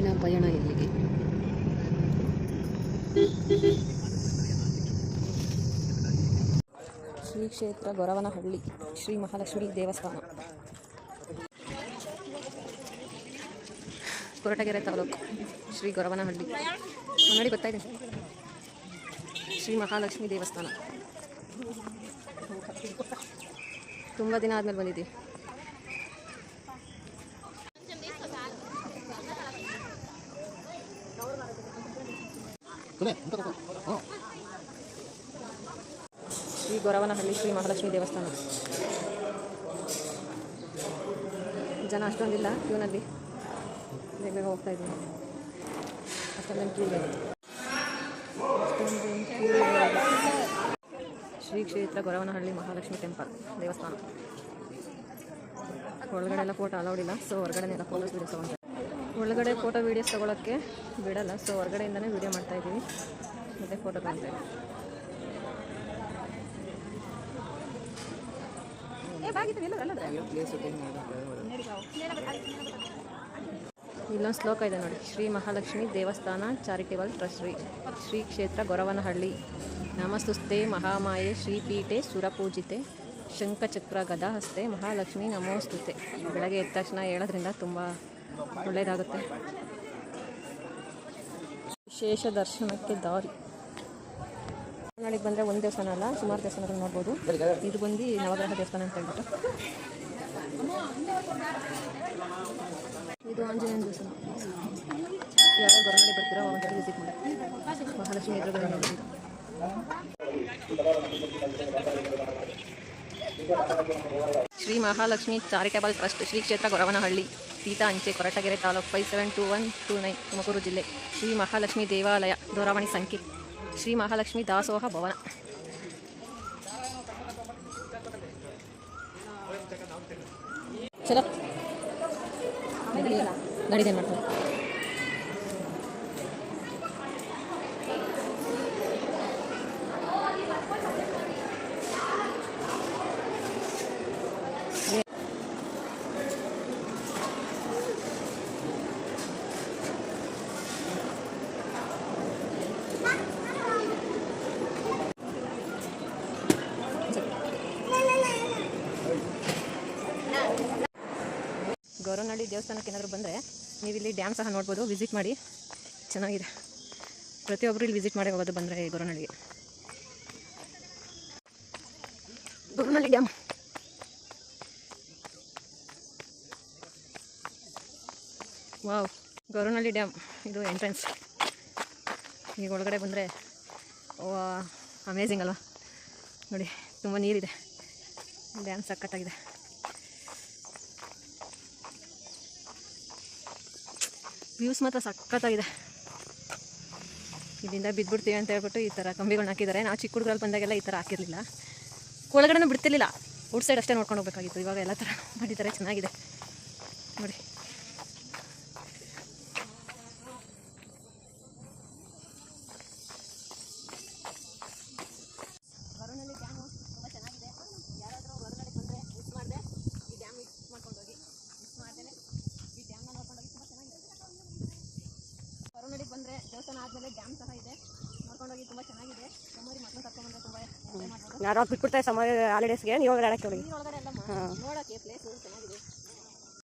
ಮುಂದಿನ ಪಯಣ ಎಲ್ಲಿಗೆ? ಶ್ರೀ ಕ್ಷೇತ್ರ ಗೊರವನಹಳ್ಳಿ ಶ್ರೀ ಮಹಾಲಕ್ಷ್ಮಿ ದೇವಸ್ಥಾನ, ಕೊರಟಗೆರೆ ತಾಲೂಕು, ಶ್ರೀ ಗೊರವನಹಳ್ಳಿ. ನೋಡಿ ಬರ್ತಾ ಇದೆ ಶ್ರೀ ಮಹಾಲಕ್ಷ್ಮಿ ದೇವಸ್ಥಾನ. ತುಂಬ ದಿನ ಆದಮೇಲೆ ಬಂದಿದ್ದೀವಿ. ಶ್ರೀ ಗೊರವನಹಳ್ಳಿ ಶ್ರೀ ಮಹಾಲಕ್ಷ್ಮಿ ದೇವಸ್ಥಾನ. ಜನ ಅಷ್ಟೊಂದಿಲ್ಲ, ಕ್ಯೂನಲ್ಲಿ ಬೇಗ ಬೇಗ ಹೋಗ್ತಾ ಇದ್ದೀನಿ. ಅಷ್ಟೊಂದೇನು ಕ್ಯೂ ಇಲ್ಲ. ಶ್ರೀ ಕ್ಷೇತ್ರ ಗೊರವನಹಳ್ಳಿ ಮಹಾಲಕ್ಷ್ಮಿ ಟೆಂಪಲ್ ದೇವಸ್ಥಾನ. ಒಳಗಡೆ ಎಲ್ಲ ಫೋಟೋ ಅಲೌಡ್ ಇಲ್ಲ, ಸೊ ಹೊರಗಡೆನೆಲ್ಲ ಫೋಟೋಸ್ ವೀಡಿಯೋಸ್ ತೊಗೊಳ್ತಾರೆ. ಒಳಗಡೆ ಫೋಟೋ ವೀಡಿಯೋಸ್ ತೊಗೊಳಕ್ಕೆ ಬಿಡಲ್ಲ, ಸೊ ಹೊರಗಡೆಯಿಂದನೇ ವೀಡಿಯೋ ಮಾಡ್ತಾಯಿದ್ದೀವಿ ಮತ್ತು ಫೋಟೋ ತೊಗೊಳ್ತಾ ಇದ್ದೀವಿ. ಇಲ್ಲೊಂದು ಶ್ಲೋಕ ಇದೆ ನೋಡಿ, ಶ್ರೀ ಮಹಾಲಕ್ಷ್ಮಿ ದೇವಸ್ಥಾನ ಚಾರಿಟೇಬಲ್ ಟ್ರಸ್ಟ್ ಶ್ರೀ ಕ್ಷೇತ್ರ ಗೊರವನಹಳ್ಳಿ. ನಮಸ್ತುಸ್ತೆ ಮಹಾಮಾಯೆ ಶ್ರೀಪೀಠೆ ಸುರಪೂಜಿತೆ ಶಂಖಚಕ್ರ ಗದಾ ಹಸ್ತೆ ಮಹಾಲಕ್ಷ್ಮಿ ನಮೋಸ್ತುತೆ. ಬೆಳಗ್ಗೆ ಎದ್ದ ತಕ್ಷಣ ಹೇಳೋದ್ರಿಂದ ತುಂಬ ಒಳ್ಳೆಯದಾಗುತ್ತೆ. ವಿಶೇಷ ದರ್ಶನಕ್ಕೆ ದಾರಿ. ನಾಳೆಗೆ ಬಂದರೆ ಒಂದು ದೇವಸ್ಥಾನ ಅಲ್ಲ, ಸುಮಾರು ದೇವಸ್ಥಾನಗಳು ನೋಡ್ಬೋದು. ಇದು ಬಂದು ನವಗ್ರಹ ದೇವಸ್ಥಾನ ಅಂತ ಹೇಳ್ಬಿಟ್ಟು, ಇದು ಆಂಜನೇಯನ ದೇವಸ್ಥಾನ. ಯಾರೋ ಗೊರವನಹಳ್ಳಿ ಬರ್ತೀರೋ ಒಂದ್ಸರಿ ವಿಸಿಟ್ ಮಾಡಿ. ಮಹಾಲಕ್ಷ್ಮಿ ಎದುರುಗಡೆ ನೋಡ್ಬೋದು. ಶ್ರೀ ಮಹಾಲಕ್ಷ್ಮಿ ಚಾರಿಟೇಬಲ್ ಟ್ರಸ್ಟ್ ಶ್ರೀ ಕ್ಷೇತ್ರ ಗೊರವನಹಳ್ಳಿ, ಸೀತಾ ಅಂಚೆ, ಕೊರಟಗೆರೆ ತಾಲೂಕು, 572129, ತುಮಕೂರು ಜಿಲ್ಲೆ. ಶ್ರೀ ಮಹಾಲಕ್ಷ್ಮಿ ದೇವಾಲಯ, ದೂರವಾಣಿ ಸಂಖ್ಯೆ ಶ್ರೀ ಮಹಾಲಕ್ಷ್ಮಿ ದಾಸೋಹ ಭವನ. ಚಲೋ ನಡೀದೇನು ಮಾಡ್ತಾರೆ. ಗೊರವನಹಳ್ಳಿ ದೇವಸ್ಥಾನಕ್ಕೆ ಏನಾದರೂ ಬಂದರೆ ನೀವು ಇಲ್ಲಿ ಡ್ಯಾಮ್ ಸಹ ನೋಡ್ಬೋದು, ವಿಸಿಟ್ ಮಾಡಿ, ಚೆನ್ನಾಗಿದೆ. ಪ್ರತಿಯೊಬ್ಬರು ಇಲ್ಲಿ ವಿಸಿಟ್ ಮಾಡಿ ಹೋಗೋದು ಬಂದರೆ ಗೊರವನಹಳ್ಳಿಗೆ. Goravanahalli dam wow. Goravanahalli dam ಇದು ಎಂಟ್ರೆನ್ಸ್. ಈಗ ಒಳಗಡೆ ಬಂದರೆ ಅಮೇಝಿಂಗ್ ಅಲ್ವಾ? ನೋಡಿ ತುಂಬ ನೀರಿದೆ, ಡ್ಯಾಮ್ ಸಖತ್ತಾಗಿದೆ. ವ್ಯೂಸ್ ಮಾತ್ರ ಸಖತ್ತಾಗಿದೆ. ಇಲ್ಲಿಂದ ಬಿದ್ದುಬಿಡ್ತೀವಿ ಅಂತ ಹೇಳ್ಬಿಟ್ಟು ಈ ಥರ ಕಂಬಿಗಳನ್ನ ಹಾಕಿದ್ದಾರೆ. ನಾವು ಚಿಕ್ಕ ಹುಡುಗರಲ್ಲಿ ಬಂದಾಗೆಲ್ಲ ಈ ಥರ ಹಾಕಿರಲಿಲ್ಲ, ಒಳಗಡೆ ಬಿಡ್ತಿರ್ಲಿಲ್ಲ, ಔಟ್ ಸೈಡ್ ಅಷ್ಟೇ ನೋಡ್ಕೊಂಡು ಹೋಗ್ಬೇಕಾಗಿತ್ತು. ಇವಾಗ ಎಲ್ಲ ಥರ ಮಾಡಿದ್ದಾರೆ, ಚೆನ್ನಾಗಿದೆ ನೋಡಿ. ಗೊರವನಹಳ್ಳಿ ಡ್ಯಾಮು ತುಂಬ ಚೆನ್ನಾಗಿದೆ. ಯಾರಾದರೂ ಹೊರಗಡೆ ಬಂದರೆ ಮಿಸ್ ಮಾಡಿದೆ ಈ ಡ್ಯಾಮ್ ಮಿಸ್ ಮಾಡ್ಕೊಂಡು ಹೋಗಿ, ಮಿಸ್ ಮಾಡ್ದೇನೆ ಈ ಡ್ಯಾಮ್ನ ನೋಡ್ಕೊಂಡು ಹೋಗಿ. ತುಂಬ ಚೆನ್ನಾಗಿದೆ. ಗೊರವನಹಳ್ಳಿಗೆ ಬಂದರೆ ದೇವಸ್ಥಾನ ಆದಮೇಲೆ ಡ್ಯಾಮ್ ಸಹ ಇದೆ, ನೋಡ್ಕೊಂಡೋಗಿ ತುಂಬ ಚೆನ್ನಾಗಿದೆ. ಸಮ್ಮರಿ ಮಕ್ಕಳು ಕರ್ಕೊಂಡ್ಬಂದರೆ ತುಂಬ ಎಂಜಾಯ್ ಮಾಡ್ಬೋದು. ಯಾರು ಬಿಟ್ಬಿಡ್ತಾರೆ ಸಮ್ಮರ್ ಹಾಲಿಡೇಸ್ಗೆ, ನೀವು ಒಳಗಡೆ ಆಡೋಕ್ಕೆ ಹೋಗಿ. ಒಳಗಡೆ ಎಲ್ಲ ನೋಡೋಕ್ಕೆ ಪ್ಲೇಸು ಚೆನ್ನಾಗಿದೆ.